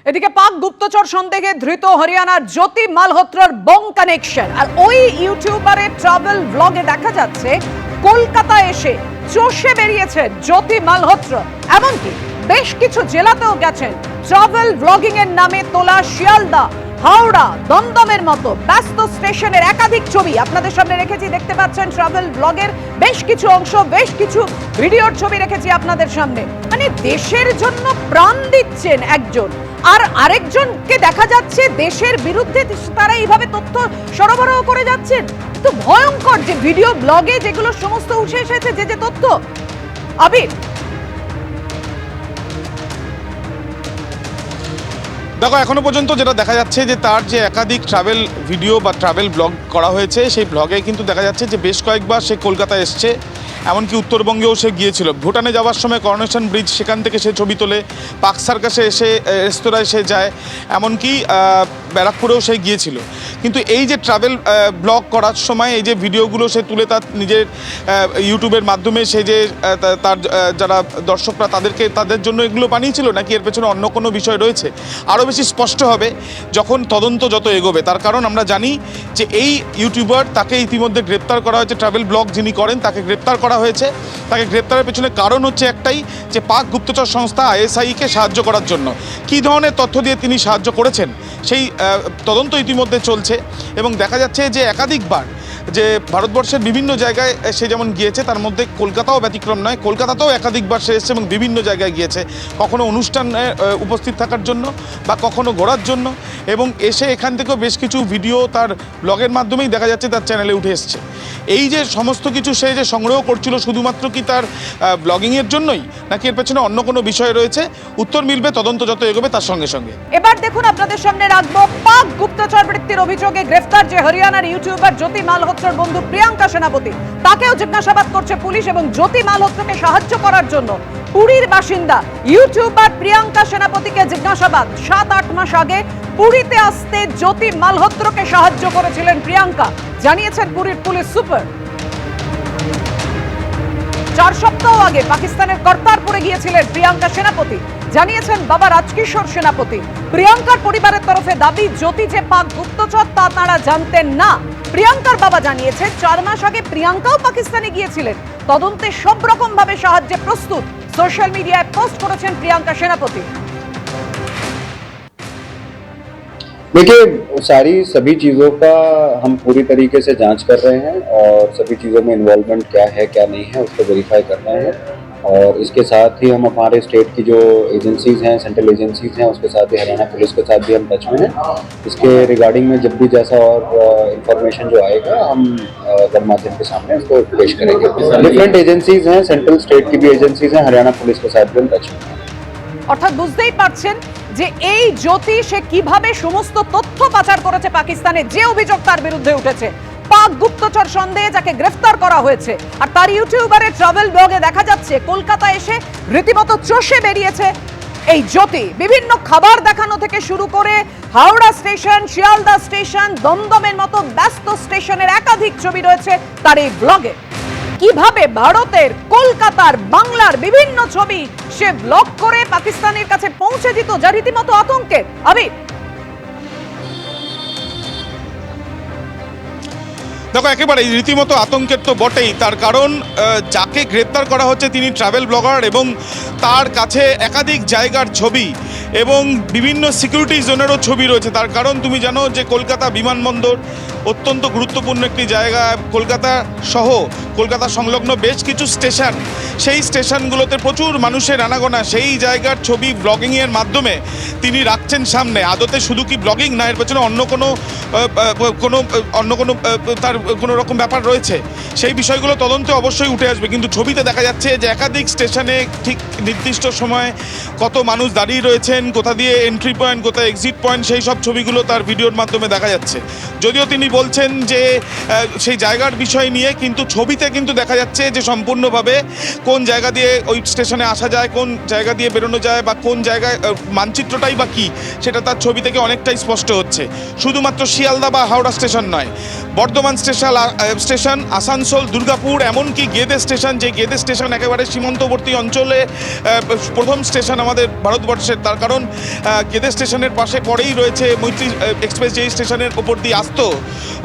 এদিকে পাক গুপ্তচর সন্দেহে ধৃত হরিয়ানার জ্যোতি মালহোত্রার বং কানেকশন। আর ওই ইউটিউবারের ট্রাভেল ব্লগে দেখা যাচ্ছে কলকাতা এসে চষে বেরিয়েছে জ্যোতি মালহোত্রা। এমনকি বেশ কিছু জেলাতেও গেছেন ট্রাভেল ব্লগিং এর নামে তোলা শিয়ালদা, হাওড়া, দমদমের মতো ব্যস্ত স্টেশনের একাধিক ছবি আপনাদের সামনে রেখেছি। দেখতে পাচ্ছেন ট্রাভেল ব্লগের বেশ কিছু অংশ, বেশ কিছু ভিডিওর ছবি রেখেছি আপনাদের সামনে। মানে দেশের জন্য প্রাণ দিচ্ছেন একজন, আর আরেকজনকে দেখা যাচ্ছে দেশের বিরুদ্ধে তারা এইভাবে তথ্য সরবরাহ করে যাচ্ছেন। তো ভয়ঙ্কর যে ভিডিও ব্লগে যেগুলো সমস্ত উঠে এসেছে, যে তথ্য। আবির, দেখো, এখনো পর্যন্ত যেটা দেখা যাচ্ছে যে তার যে একাধিক ট্রাভেল ভিডিও বা ট্রাভেল ব্লগ করা হয়েছে, সেই ব্লগে কিন্তু দেখা যাচ্ছে যে বেশ কয়েকবার সে কলকাতায় এসছে, এমনকি উত্তরবঙ্গেও সে গিয়েছিল। ভুটানে যাওয়ার সময় করোনেশন ব্রিজ, সেখান থেকে সে ছবি তোলে। পার্ক সার্কাসে এসে রেস্তোরাঁয় সে যায়, এমনকি ব্যারাকপুরেও সে গিয়েছিল। কিন্তু এই যে ট্রাভেল ব্লগ করার সময় এই যে ভিডিওগুলো সে তুলে তার নিজের ইউটিউবের মাধ্যমে সে যে তার যারা দর্শকরা তাদের জন্য এগুলো বানিয়েছিল, নাকি এর পেছনে অন্য কোনো বিষয় রয়েছে, আরও বেশি স্পষ্ট হবে যখন তদন্ত যত এগোবে। তার কারণ আমরা জানি যে এই ইউটিউবার, তাকে ইতিমধ্যে গ্রেপ্তার করা হয়েছে। ট্রাভেল ব্লগ যিনি করেন তাকে গ্রেপ্তার করা হয়েছে। তাকে গ্রেপ্তারের পেছনে কারণ হচ্ছে একটাই, যে পাক গুপ্তচর সংস্থা ISI-কে সাহায্য করার জন্য কী ধরনের তথ্য দিয়ে তিনি সাহায্য করেছেন সেই তদন্ত ইতিমধ্যে চলছে। এবং দেখা যাচ্ছে যে একাধিকবার যে ভারতবর্ষের বিভিন্ন জায়গায় সে যেমন গিয়েছে, তার মধ্যে কলকাতাও ব্যতিক্রম নয়। কলকাতাতেও একাধিকবার সে এসেছে এবং বিভিন্ন জায়গায় গিয়েছে, কখনো অনুষ্ঠানে উপস্থিত থাকার জন্য বা কখনো ঘোরার জন্য। এবং এসে এখান থেকেও বেশ কিছু ভিডিও তার ব্লগের মাধ্যমেই দেখা যাচ্ছে তার চ্যানেলে উঠে এসছে। এই যে সমস্ত কিছু সে যে সংগ্রহ করছিল, শুধুমাত্র কি তার ব্লগিংয়ের জন্যই, নাকি এর পেছনে অন্য কোনো বিষয় রয়েছে? উত্তর মিলবে তদন্ত যত এগোবে তার সঙ্গে সঙ্গে। এবার দেখুন, আপনাদের সামনে রাখবো পাক গুপ্তচর বৃত্তির অভিযোগে গ্রেফতার যে হরিয়ানার ইউটিউবার জ্যোতি মালহোত্রার বন্ধু প্রিয়াঙ্কা সেনাপতি। তাকেও জিজ্ঞাসাবাদ করছে পুলিশ। এবং জ্যোতি মালহোত্রাকে সাহায্য করার জন্য পুরীর বাসিন্দা ইউটিউবার প্রিয়াঙ্কা সেনাপতিকে জিজ্ঞাসাবাদ। 7-8 মাস আগে পুরীতে আসতে জ্যোতি মালহোত্রাকে সাহায্য করেছিলেন প্রিয়াঙ্কা, জানিয়েছেন পুরীর পুলিশ সুপার। 4 সপ্তাহ আগে পাকিস্তানের কর্তারপুরে গিয়েছিলেন প্রিয়াঙ্কা সেনাপতি, জানিয়েছেন বাবা রাজকিশোর সেনাপতি। প্রিয়াঙ্কার পরিবারের তরফে দাবি, জ্যোতি যে পাক গুপ্তচর তা তারা জানতেন না। প্রিয়াঙ্কার বাবা জানিয়েছেন 4 মাস আগে প্রিয়াঙ্কাও পাকিস্তানে গিয়েছিলেন। তদন্তে সব রকম ভাবে সাহায্যে প্রস্তুত, সোশ্যাল মিডিয়ায় পোস্ট করেছেন প্রিয়াঙ্কা সেনাপতি। देखिए, सारी सभी चीज़ों का हम पूरी तरीके से जांच कर रहे हैं और सभी चीज़ों में इन्वॉल्वमेंट क्या है क्या नहीं है उसको वेरीफाई कर रहे हैं। और इसके साथ ही हम हमारे स्टेट की जो एजेंसीज़ हैं, सेंट्रल एजेंसीज़ हैं, उसके साथ ही हरियाणा पुलिस के साथ भी हम टच में हैं। इसके रिगार्डिंग में जब भी जैसा और इंफॉर्मेशन जो आएगा हम गणमाध्यम के सामने उसको पेश करेंगे। डिफरेंट एजेंसीज़ हैं, सेंट्रल स्टेट की भी एजेंसीज़ हैं, हरियाणा पुलिस के साथ भी हम टच में हैं। অর্থাৎ বুঝতেই পারছেন যে এই জ্যোতি সে কিভাবে সমস্ত তথ্য পাচার করেছে পাকিস্তানে, যে অভিযোগ তার বিরুদ্ধে উঠেছে। পাক গুপ্তচর সন্দেহে যাকে গ্রেফতার করা হয়েছে, আর তার ইউটিউবারের ট্রাভেল ব্লগে দেখা যাচ্ছে কলকাতা এসে রীতিমতো চষে বেরিয়েছে এই জ্যোতি। বিভিন্ন খাবার দেখানো থেকে শুরু করে হাওড়া স্টেশন, শিয়ালদা স্টেশন, দমদমের মতো ব্যস্ত স্টেশনের একাধিক ছবি রয়েছে তার এই ব্লগে। কিভাবে ভারতের, কলকাতার, বাংলার বিভিন্ন ছবি সে ব্লগ করে পাকিস্তানের কাছে পৌঁছে দিত, যা রীতিমতো আতঙ্কের। আবির, দেখো, একেবারে রীতিমতো আতঙ্কের তো বটেই। তার কারণ যাকে গ্রেপ্তার করা হচ্ছে তিনি ট্রাভেল ব্লগার, এবং তার কাছে একাধিক জায়গার ছবি এবং বিভিন্ন সিকিউরিটি জোনেরও ছবি রয়েছে। তার কারণ তুমি জানো যে কলকাতা বিমানবন্দর অত্যন্ত গুরুত্বপূর্ণ একটি জায়গা। কলকাতা সহ কলকাতা সংলগ্ন বেশ কিছু স্টেশন, সেই স্টেশনগুলোতে প্রচুর মানুষের আনাগোনা। সেই জায়গার ছবি ব্লগিংয়ের মাধ্যমে তিনি রাখছেন সামনে। আদতে শুধু কি ব্লগিং না, এর পেছনে অন্য কোনো তার কোনো রকম ব্যাপার রয়েছে, সেই বিষয়গুলো তদন্তে অবশ্যই উঠে আসবে। কিন্তু ছবিতে দেখা যাচ্ছে যে একাধিক স্টেশনে ঠিক নির্দিষ্ট সময় কত মানুষ দাঁড়িয়ে রয়েছেন, কোথা দিয়ে এন্ট্রি পয়েন্ট, কোথায় এক্সিট পয়েন্ট, সেই সব ছবিগুলো তার ভিডিওর মাধ্যমে দেখা যাচ্ছে। যদিও তিনি বলছেন যে সেই জায়গার বিষয় নিয়ে, কিন্তু ছবিতে কিন্তু দেখা যাচ্ছে যে সম্পূর্ণভাবে কোন জায়গা দিয়ে ওই স্টেশনে আসা যায়, কোন জায়গা দিয়ে বেরোনো যায়, বা কোন জায়গায় মানচিত্রটাই বা কী, সেটা তার ছবি থেকে অনেকটাই স্পষ্ট হচ্ছে। শুধুমাত্র শিয়ালদা বা হাওড়া স্টেশন নয়, বর্ধমান স্টেশন, আসানসোল, দুর্গাপুর, এমনকি গেদে স্টেশন, যে গেদে স্টেশন একেবারে সীমান্তবর্তী অঞ্চলে প্রথম স্টেশন আমাদের ভারতবর্ষের। তার কারণ গেদে স্টেশনের পাশে পরেই রয়েছে মৈত্রী এক্সপ্রেস, যেই স্টেশনের ওপর দিয়ে আসতো,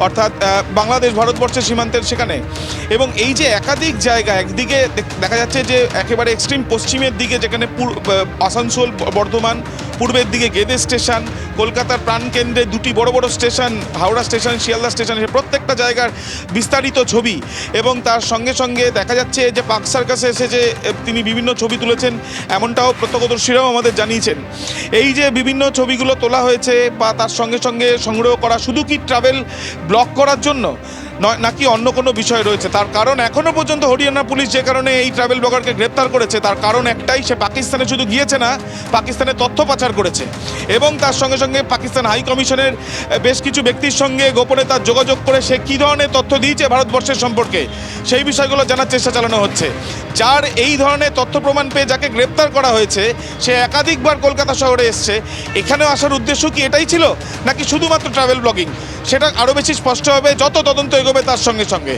অর্থাৎ বাংলাদেশ ভারতবর্ষের সীমান্তের সেখানে। এবং এই যে একাধিক জায়গা, একদিকে দেখা যাচ্ছে যে একেবারে এক্সট্রিম পশ্চিমের দিকে যেখানে আসানসোল, বর্ধমান, পূর্বের দিকে গেদে স্টেশন, কলকাতার প্রাণকেন্দ্রে দুটি বড় বড় station, Howrah station, Sealdah station, প্রত্যেকটা জায়গার বিস্তারিত ছবি। এবং তার সঙ্গে সঙ্গে দেখা যাচ্ছে যে পার্ক সার্কাসে এসে যে তিনি বিভিন্ন ছবি তুলেছেন, এমনটাও প্রত্যক্ষদর্শীরাও আমাদের জানিয়েছেন। এই যে বিভিন্ন ছবিগুলো তোলা হয়েছে বা তার সঙ্গে সঙ্গে সংগ্রহ করা, শুধু কি ট্রাভেল ব্লগ করার জন্য নয়, নাকি অন্য কোনো বিষয় রয়েছে? তার কারণ এখনও পর্যন্ত হরিয়ানা পুলিশ যে কারণে এই ট্রাভেল ব্লগারকে গ্রেপ্তার করেছে, তার কারণ একটাই, সে পাকিস্তানে শুধু গিয়েছে না, পাকিস্তানে তথ্য পাচার করেছে। এবং তার সঙ্গে সঙ্গে পাকিস্তান হাই কমিশনের বেশ কিছু ব্যক্তির সঙ্গে গোপনে তার যোগাযোগ করে সে কী ধরনের তথ্য দিয়েছে ভারতবর্ষের সম্পর্কে, সেই বিষয়গুলো জানার চেষ্টা চালানো হচ্ছে। যার এই ধরনের তথ্য প্রমাণ পেয়ে যাকে গ্রেপ্তার করা হয়েছে, সে একাধিকবার কলকাতা শহরে এসছে। এখানেও আসার উদ্দেশ্য কি এটাই ছিল, নাকি শুধুমাত্র ট্রাভেল ব্লগিং? সেটা আরও বেশি স্পষ্ট হবে যত তদন্ত এগোবে তার সঙ্গে সঙ্গে।